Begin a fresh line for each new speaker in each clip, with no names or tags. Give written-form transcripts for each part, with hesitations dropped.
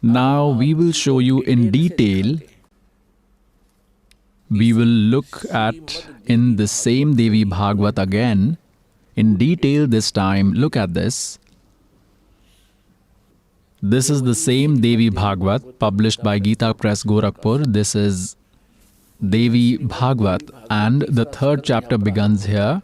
Now we will show you in detail. We will look at in the same Devi Bhagavad again, in detail this time. Look at this. This is the same Devi Bhagavad published by Gita Press Gorakhpur. This is Devi Bhagavad and the third chapter begins here.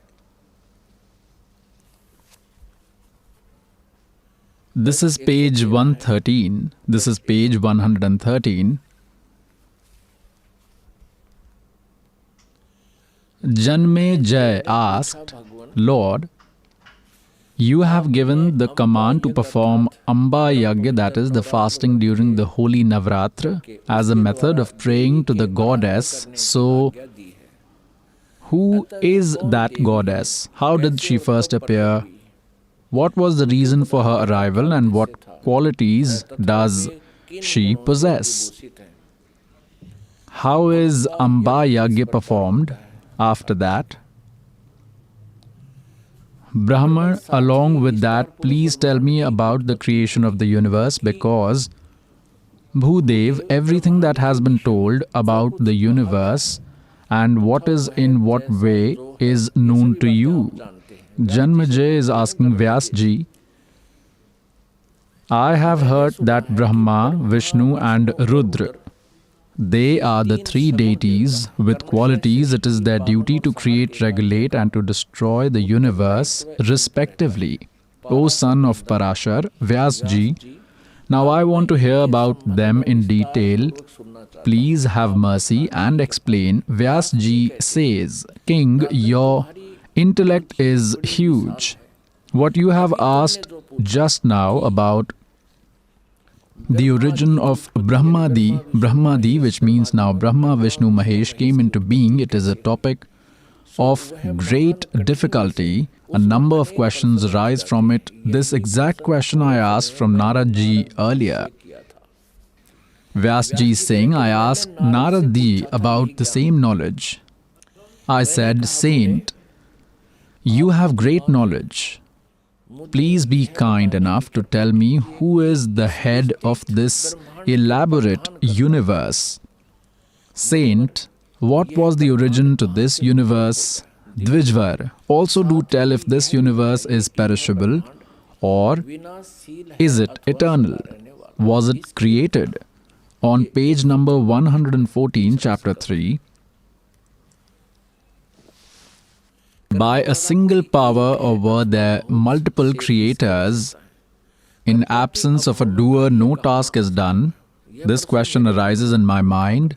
This is page 113. This is page 113. Janme Jai asked, Lord, you have given the command to perform Amba Yagya, that is the fasting during the holy Navratra, as a method of praying to the goddess. So, who is that goddess? How did she first appear? What was the reason for her arrival and what qualities does she possess? How is Amba Yagya performed? After that, Brahma, along with that, please tell me about the creation of the universe, because Bhudev, everything that has been told about the universe and what is in what way is known to you. Janmajay is asking Vyasji, I have heard that Brahma, Vishnu and Rudra, they are the three deities with qualities. It is their duty to create, regulate and to destroy the universe respectively. O son of Parashar, Vyasji, now I want to hear about them in detail. Please have mercy and explain. Vyasji says, King, your intellect is huge. What you have asked just now about the origin of Brahmadi, which means now Brahma, Vishnu, Mahesh came into being, it is a topic of great difficulty. A number of questions arise from it. This exact question I asked from Naradji earlier. Vyasji is saying, I asked Naradji about the same knowledge. I said, Saint, you have great knowledge. Please be kind enough to tell me who is the head of this elaborate universe. Saint, what was the origin to this universe? Dvijvar, also do tell if this universe is perishable or is it eternal? Was it created? On page number 114, chapter 3, by a single power, or were there multiple creators? In absence of a doer, no task is done. This question arises in my mind.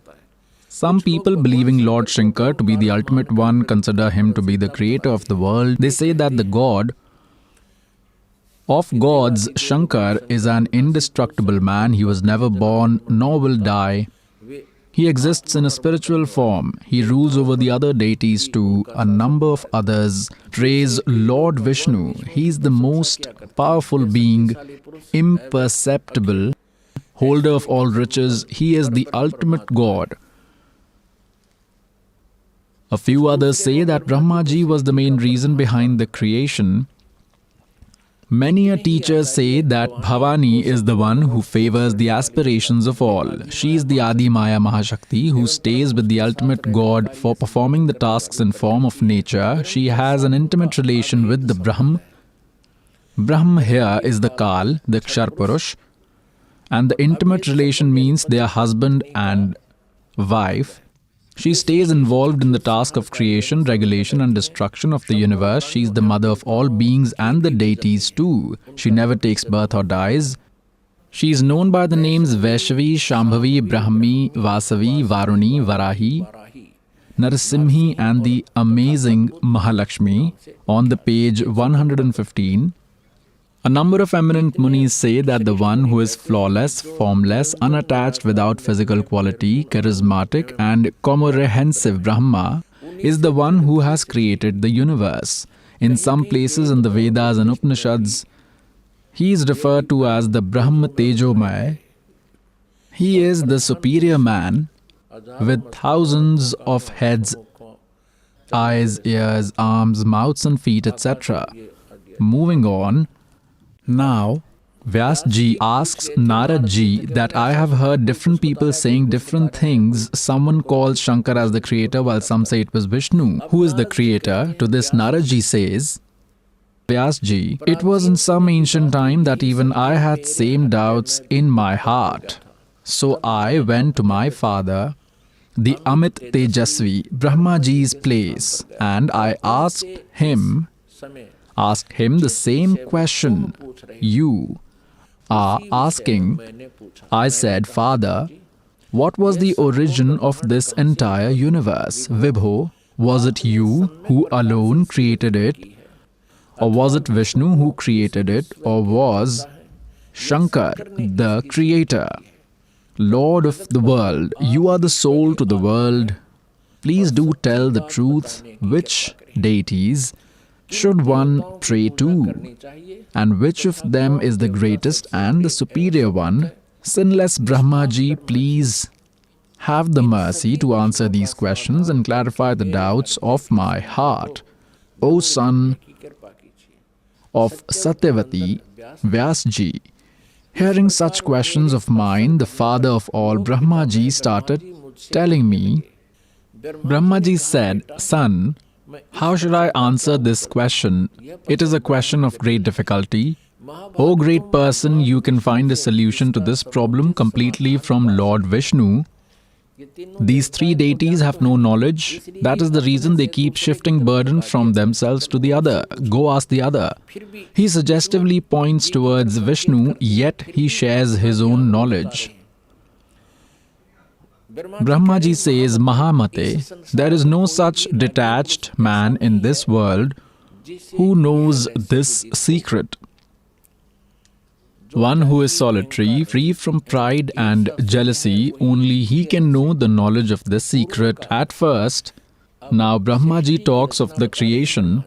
Some people, believing Lord Shankar to be the ultimate one, consider him to be the creator of the world. They say that the God of gods, Shankar, is an indestructible man. He was never born, nor will die. He exists in a spiritual form. He rules over the other deities too. A number of others praise Lord Vishnu. He is the most powerful being, imperceptible, holder of all riches. He is the ultimate God. A few others say that Brahmaji was the main reason behind the creation. Many a teacher say that Bhavani is the one who favors the aspirations of all. She is the Adi Maya Mahashakti who stays with the ultimate God for performing the tasks in form of nature. She has an intimate relation with the Brahm. Brahm here is the Kal, the Kshar Purush, and the intimate relation means they are husband and wife. She stays involved in the task of creation, regulation and destruction of the universe. She is the mother of all beings and the deities too. She never takes birth or dies. She is known by the names Vaishnavi, Shambhavi, Brahmi, Vasavi, Varuni, Varahi, Narasimhi and the amazing Mahalakshmi. On the page 115, a number of eminent munis say that the one who is flawless, formless, unattached, without physical quality, charismatic and comprehensive Brahma is the one who has created the universe. In some places in the Vedas and Upanishads, he is referred to as the Brahma Tejomay. He is the superior man with thousands of heads, eyes, ears, arms, mouths and feet, etc. Moving on. Now, Vyasji asks Naradji that I have heard different people saying different things. Someone calls Shankar as the creator while some say it was Vishnu. Who is the creator? To this Naradji says, Vyasji, it was in some ancient time that even I had same doubts in my heart. So I went to my father, the Amit Tejasvi, Brahmaji's place, and I asked him the same question you are asking. I said, Father, what was the origin of this entire universe? Vibho, was it you who alone created it? Or was it Vishnu who created it? Or was Shankar the creator? Lord of the world, you are the soul to the world. Please do tell the truth. Which deities should one pray to? And which of them is the greatest and the superior one? Sinless Brahmaji, please have the mercy to answer these questions and clarify the doubts of my heart. O son of Satyavati, Vyasji. Hearing such questions of mine, the father of all, Brahmaji, started telling me. Brahmaji said, Son, how should I answer this question? It is a question of great difficulty. O great person, you can find a solution to this problem completely from Lord Vishnu. These three deities have no knowledge. That is the reason they keep shifting burden from themselves to the other. Go ask the other. He suggestively points towards Vishnu, yet he shares his own knowledge. Brahmaji says, Mahamate, there is no such detached man in this world who knows this secret. One who is solitary, free from pride and jealousy, only he can know the knowledge of this secret at first. Now Brahmaji talks of the creation.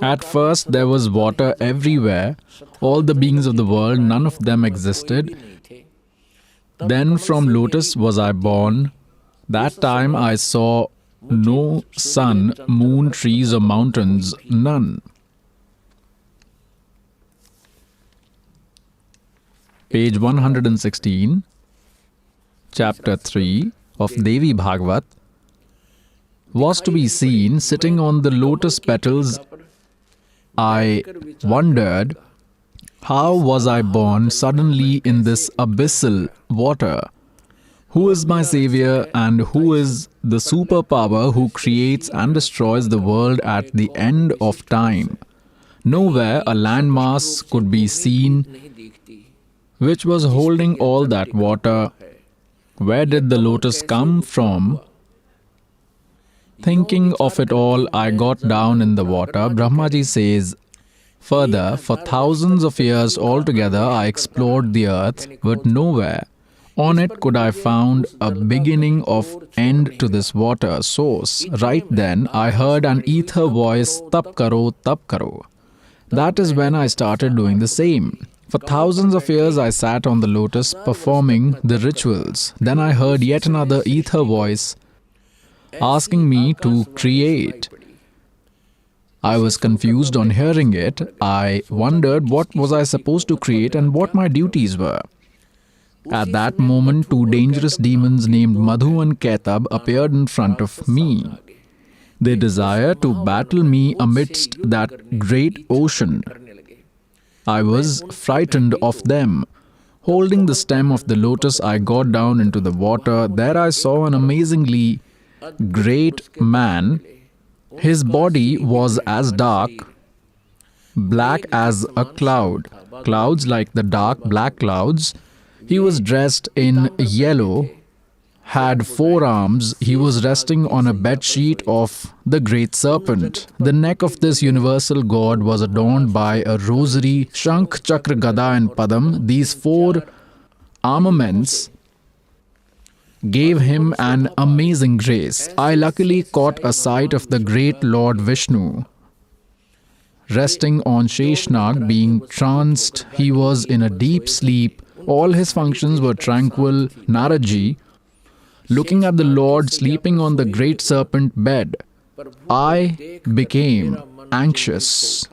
At first there was water everywhere, all the beings of the world, none of them existed. Then from lotus was I born. That time I saw no sun, moon, trees or mountains, none. Page 116, chapter 3 of Devi Bhagavat, was to be seen sitting on the lotus petals. I wondered, how was I born suddenly in this abyssal water? Who is my savior and who is the superpower who creates and destroys the world at the end of time? Nowhere a landmass could be seen which was holding all that water. Where did the lotus come from? Thinking of it all, I got down in the water. Brahmaji says, further, for thousands of years altogether, I explored the earth, but nowhere on it could I found a beginning of end to this water source. Right then, I heard an ether voice, Tap karo, tap karo. That is when I started doing the same. For thousands of years I sat on the lotus performing the rituals. Then I heard yet another ether voice asking me to create. I was confused on hearing it. I wondered what was I supposed to create and what my duties were. At that moment, two dangerous demons named Madhu and Ketab appeared in front of me. They desired to battle me amidst that great ocean. I was frightened of them. Holding the stem of the lotus, I got down into the water. There I saw an amazingly great man. His body was as dark, black as a cloud. Clouds like the dark black clouds. He was dressed in yellow, had 4 arms. He was resting on a bedsheet of the great serpent. The neck of this universal god was adorned by a rosary, Shank, Chakra, Gada and Padam. These 4 armaments gave him an amazing grace. I luckily caught a sight of the great Lord Vishnu. Resting on Sheshnag, being tranced, he was in a deep sleep. All his functions were tranquil. Naradji, looking at the Lord sleeping on the great serpent bed, I became anxious.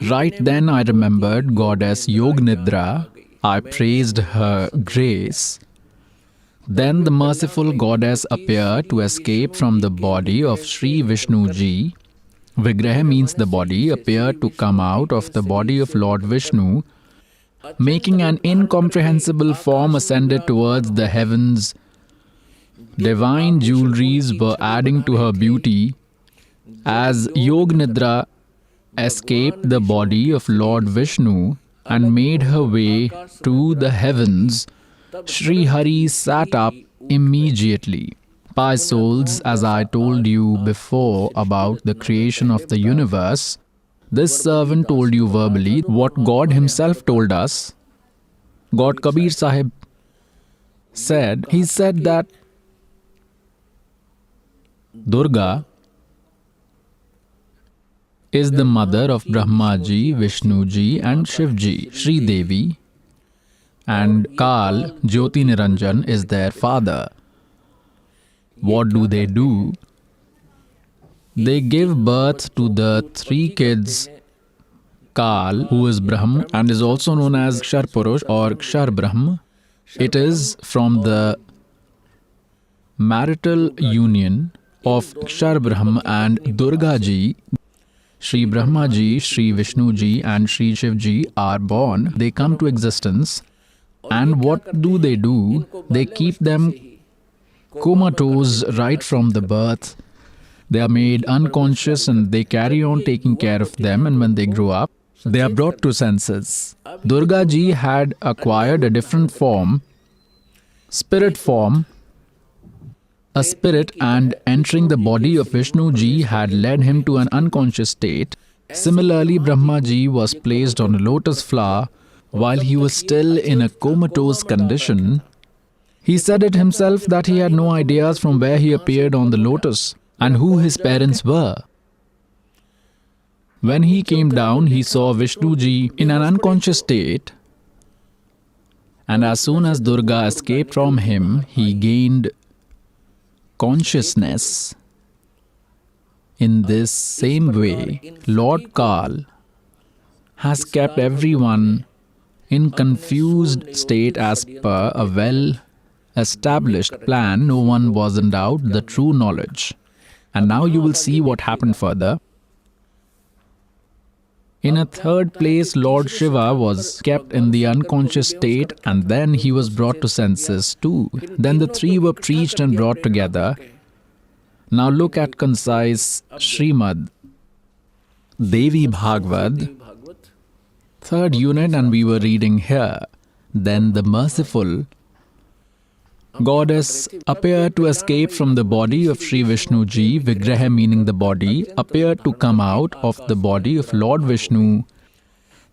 Right then I remembered Goddess Yognidra. I praised her grace. Then the merciful goddess appeared to escape from the body of Sri Vishnu Ji. Vigraha means the body, appeared to come out of the body of Lord Vishnu, making an incomprehensible form, ascended towards the heavens. Divine jewelries were adding to her beauty. As Yognidra escaped the body of Lord Vishnu and made her way to the heavens, Sri Hari sat up immediately. Pious souls, as I told you before about the creation of the universe, this servant told you verbally what God himself told us. God Kabir Sahib said, he said that Durga is the mother of Brahma Ji, Vishnu Ji and Shiv Ji. Sri Devi and Kal, Jyoti Niranjan, is their father. What do? They give birth to the three kids. Kal, who is Brahma and is also known as Kshar Purush or Kshar Brahma. It is from the marital union of Kshar Brahma and Durga Ji. Sri Brahma Ji, Sri Vishnu Ji and Sri Shiv Ji are born. They come to existence. And what do? They keep them comatose right from the birth. They are made unconscious and they carry on taking care of them, and when they grow up, they are brought to senses. Durga Ji had acquired a different form, spirit form, a spirit, and entering the body of Vishnu Ji had led him to an unconscious state. Similarly, Brahma Ji was placed on a lotus flower while he was still in a comatose condition. He said it himself that he had no ideas from where he appeared on the lotus and who his parents were. When he came down, he saw Vishnu Ji in an unconscious state, and as soon as Durga escaped from him, he gained consciousness. In this same way, Lord Kal has kept everyone in confused state as per a well-established plan. No one was in doubt the true knowledge. And now you will see what happened further. In a third place, Lord Shiva was kept in the unconscious state, and then he was brought to senses too. Then the three were preached and brought together. Now look at concise Srimad Devi Bhagavad, third unit, and we were reading here. Then the merciful goddess appeared to escape from the body of Sri Vishnu Ji. Vigraha meaning the body, appeared to come out of the body of Lord Vishnu,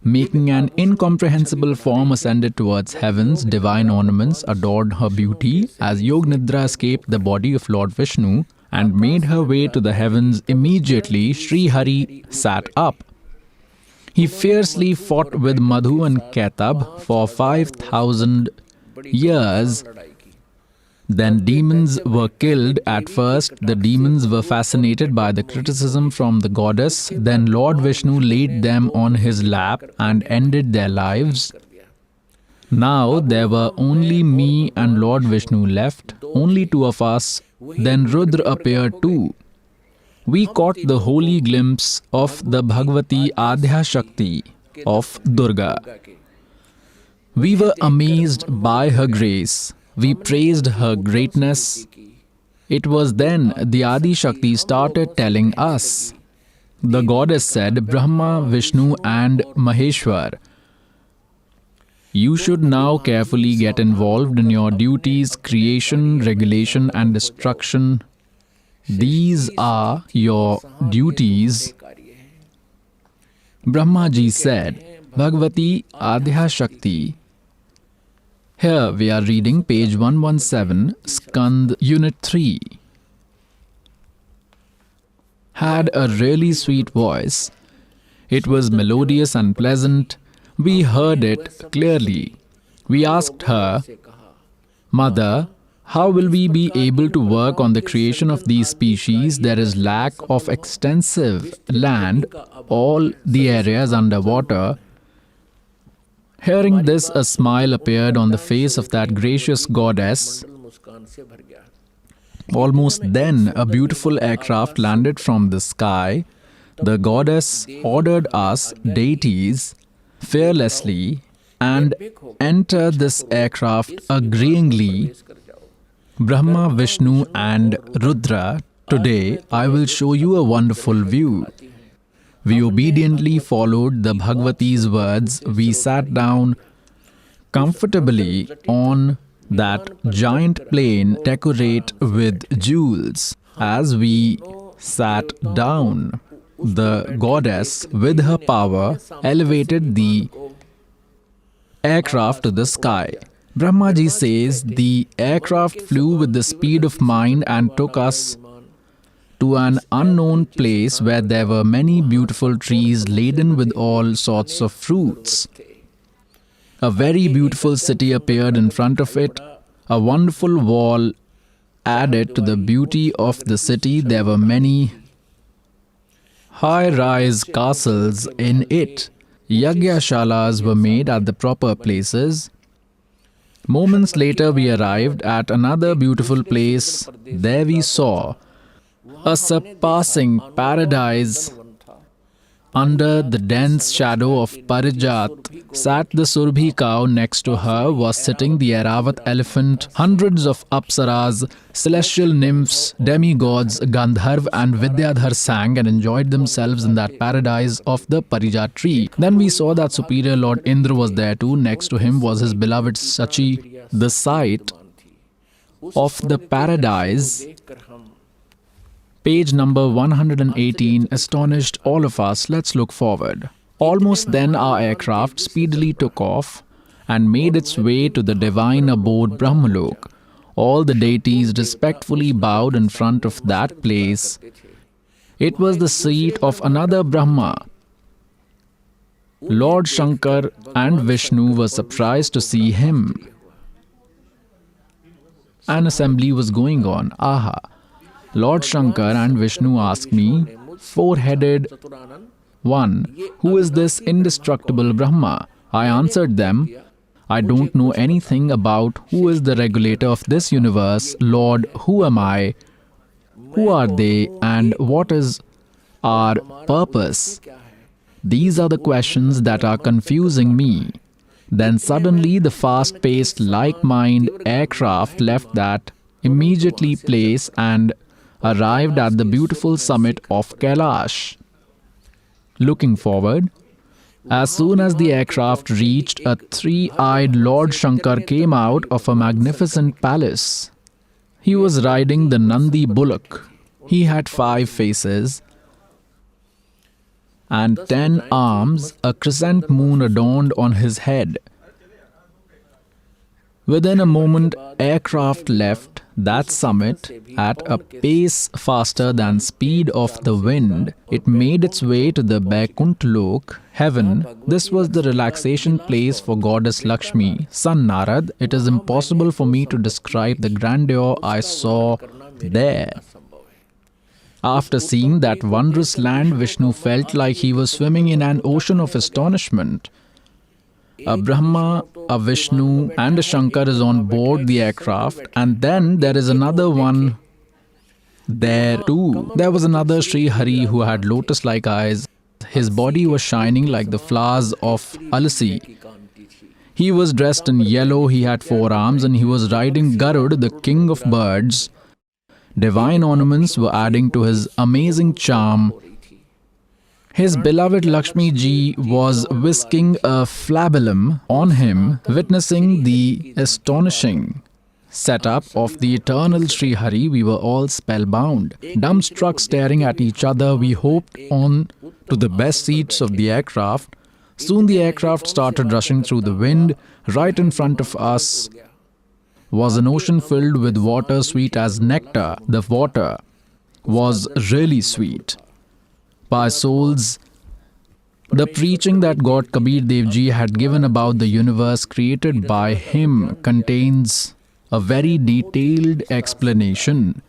making an incomprehensible form, ascended towards heavens. Divine ornaments adorned her beauty. As Yognidra escaped the body of Lord Vishnu and made her way to the heavens, immediately Sri Hari sat up. He fiercely fought with Madhu and Ketab for 5,000 years. Then demons were killed. At first, the demons were fascinated by the criticism from the goddess. Then Lord Vishnu laid them on his lap and ended their lives. Now there were only me and Lord Vishnu left, only two of us. Then Rudra appeared too. We caught the holy glimpse of the Bhagavati Adhya Shakti of Durga. We were amazed by her grace. We praised her greatness. It was then the Adi Shakti started telling us. The goddess said, Brahma, Vishnu and Maheshwar, you should now carefully get involved in your duties, creation, regulation and destruction. These are your duties. Brahma Ji said, Bhagavati Adhya Shakti. Here we are reading page 117, Skand Unit 3. Had a really sweet voice. It was melodious and pleasant. We heard it clearly. We asked her, Mother, How will we be able to work on the creation of these species? There is lack of extensive land, all the areas underwater. Hearing this, a smile appeared on the face of that gracious goddess. Almost then, a beautiful aircraft landed from the sky. The goddess ordered us, deities, fearlessly and enter this aircraft agreeingly. Brahma, Vishnu and Rudra, today I will show you a wonderful view. We obediently followed the Bhagavati's words. We sat down comfortably on that giant plane decorated with jewels. As we sat down, the goddess, with her power, elevated the aircraft to the sky. Brahmaji says the aircraft flew with the speed of mind and took us to an unknown place where there were many beautiful trees laden with all sorts of fruits. A very beautiful city appeared in front of it. A wonderful wall added to the beauty of the city. There were many high-rise castles in it. Yagyashalas were made at the proper places. Moments later, we arrived at another beautiful place. There we saw a surpassing paradise. Under the dense shadow of Parijat sat the Surbhi cow. Next to her was sitting the Airavat elephant. Hundreds of apsaras, celestial nymphs, demigods, Gandharv and Vidyadhar sang and enjoyed themselves in that paradise of the Parijat tree. Then we saw that superior Lord Indra was there too. Next to him was his beloved Sachi. The sight of the paradise, page number 118, astonished all of us. Let's look forward. Almost then our aircraft speedily took off and made its way to the divine abode Brahmlok. All the deities respectfully bowed in front of that place. It was the seat of another Brahma. Lord Shankar and Vishnu were surprised to see him. An assembly was going on. Aha! Lord Shankar and Vishnu asked me, four-headed one, who is this indestructible Brahma? I answered them, I don't know anything about who is the regulator of this universe. Lord, who am I? Who are they? And what is our purpose? These are the questions that are confusing me. Then suddenly the fast-paced, like-mind aircraft left that immediately place and arrived at the beautiful summit of Kailash. Looking forward, as soon as the aircraft reached, a three-eyed Lord Shankar came out of a magnificent palace. He was riding the Nandi bullock. He had 5 faces and 10 arms. A crescent moon adorned on his head. Within a moment, aircraft left that summit at a pace faster than speed of the wind. It made its way to the Vaikunthlok, heaven. This was the relaxation place for goddess Lakshmi. Son Narad, it is impossible for me to describe the grandeur I saw there. After seeing that wondrous land, Vishnu felt like he was swimming in an ocean of astonishment. A Brahma, a Vishnu and a Shankar is on board the aircraft, and then there is another one there too. There was another Sri Hari who had lotus-like eyes. His body was shining like the flowers of Alasi. He was dressed in yellow, he had 4 arms and he was riding Garud, the king of birds. Divine ornaments were adding to his amazing charm. His beloved Lakshmi ji was whisking a flabellum on him, witnessing the astonishing setup of the eternal Sri Hari. We were all spellbound, dumbstruck, staring at each other. We hopped on to the best seats of the aircraft. Soon the aircraft started rushing through the wind. Right in front of us was an ocean filled with water sweet as nectar. The water was really sweet. By souls, the preaching that God Kabir Dev Ji had given about the universe created by him contains a very detailed explanation.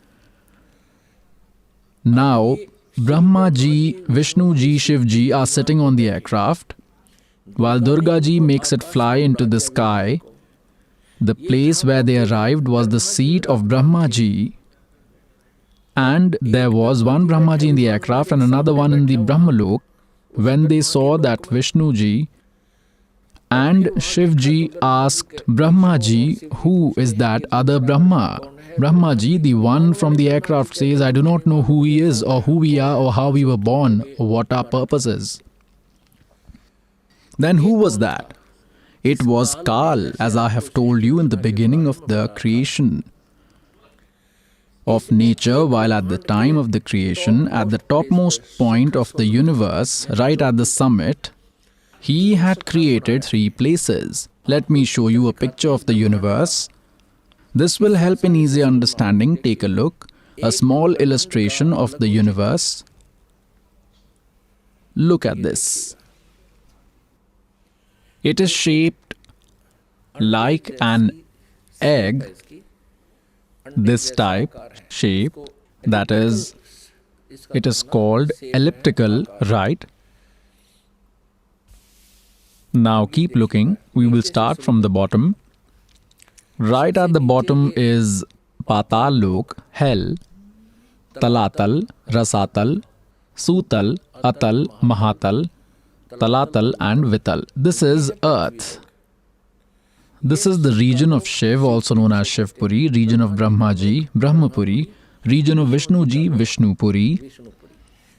Now, Brahma ji, Vishnu ji, Shiv ji are sitting on the aircraft, while Durga ji makes it fly into the sky. The place where they arrived was the seat of Brahma ji, and there was one Brahma ji in the aircraft and another one in the Brahmlok. When they saw that, Vishnu ji and Shiv ji asked Brahma ji, "Who is that other Brahma?" Brahma ji, the one from the aircraft, says, "I do not know who he is or who we are or how we were born or what our purpose is." Then who was that? It was Kal, as I have told you in the beginning of the creation of nature, while at the time of the creation, at the topmost point of the universe, right at the summit, he had created 3 places. Let me show you a picture of the universe. This will help in easy understanding. Take a look. A small illustration of the universe. Look at this. It is shaped like an egg, this type shape, that is, it is called elliptical, right? Now keep looking. We will start from the bottom. Right at the bottom is Patal-lok, hell, Talatal, Rasatal, Sutal, Atal, Mahatal, Talatal and Vital. This is earth. This is the region of Shiv, also known as Shivpuri, region of Brahma ji, Brahmapuri, region of Vishnu ji, Vishnupuri.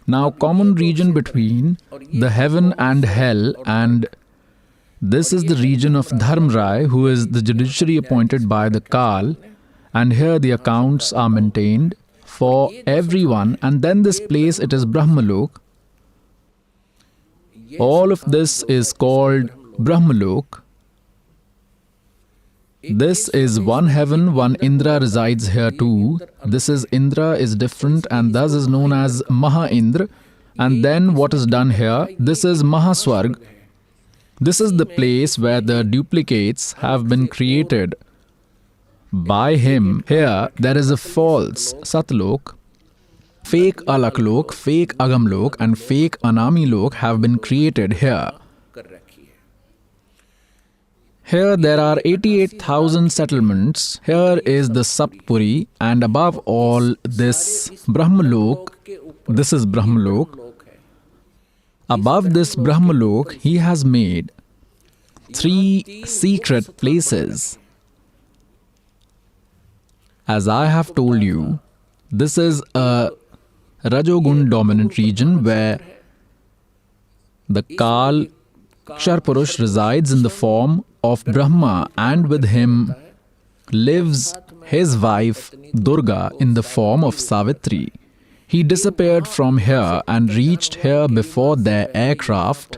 Now common region between the heaven and hell, and this is the region of Dharmrai, who is the judiciary appointed by the Kal, and here the accounts are maintained for everyone, and then this place, it is Brahmalok. All of this is called Brahmlok. This is one heaven, one Indra resides here too. This is Indra is different and thus is known as Maha Indra. And then what is done here? This is Mahaswarg. This is the place where the duplicates have been created by him. Here there is a false Satlok, fake Alaklok, fake Agamlok and fake Anamilok have been created here. Here there are 88,000 settlements. Here is the Saptpuri, and above all this Brahmalok, this is Brahmalok. Above this Brahmalok, he has made 3 secret places. As I have told you, this is a Rajogun dominant region where the Kal Ksharpurush resides in the form of Brahma, and with him lives his wife Durga in the form of Savitri. He disappeared from here and reached here before their aircraft.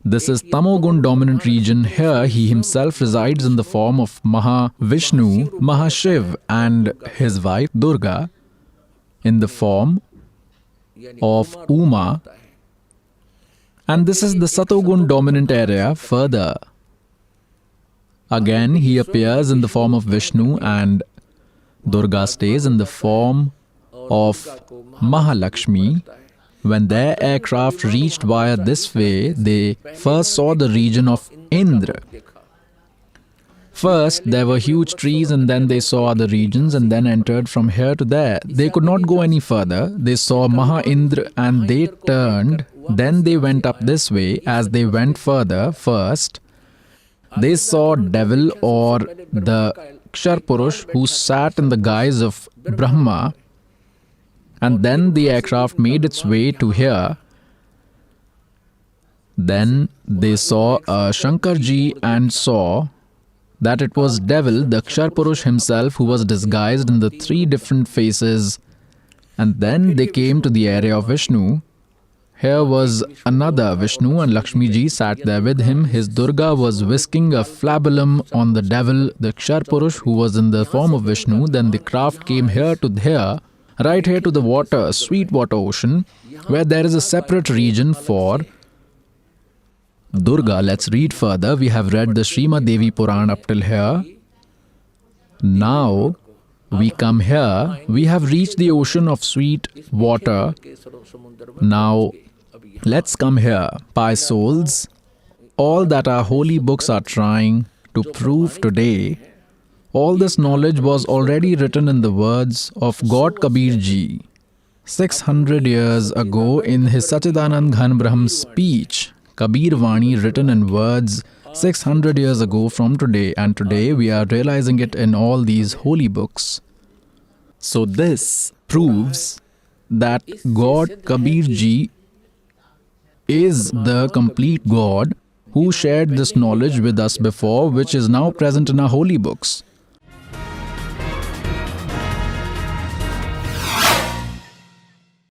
This is Tamogun dominant region. Here he himself resides in the form of Mahavishnu, Mahashiv, and his wife Durga in the form of Uma. And this is the Satogun dominant area further. Again, he appears in the form of Vishnu and Durga stays in the form of Mahalakshmi. When their aircraft reached via this way, they first saw the region of Indra. First, there were huge trees and then they saw other regions and then entered from here to there. They could not go any further. They saw Maha Indra and they turned. Then they went up this way. As they went further, first, they saw devil or the Ksharpurush who sat in the guise of Brahma. And then the aircraft made its way to here. Then they saw a Shankar ji and saw that it was devil, the Ksharpurush himself, who was disguised in the 3 different faces. And then they came to the area of Vishnu. Here was another Vishnu and Lakshmi ji sat there with him. His Durga was whisking a flabellum on the devil, the Ksharpurush, who was in the form of Vishnu. Then the craft came here to here, right here to the water, sweet water ocean, where there is a separate region for Durga. Let's read further. We have read the Srimad Devi Puran up till here. Now we come here, we have reached the ocean of sweet water. Now let's come here, pious souls. All that our holy books are trying to prove today, all this knowledge was already written in the words of God Kabir Ji 600 years ago in his Sachidanand Ghan Brahm speech. Kabir Vani written in words 600 years ago from today, and today we are realizing it in all these holy books. So this proves that God Kabir Ji is the complete God who shared this knowledge with us before, which is now present in our holy books.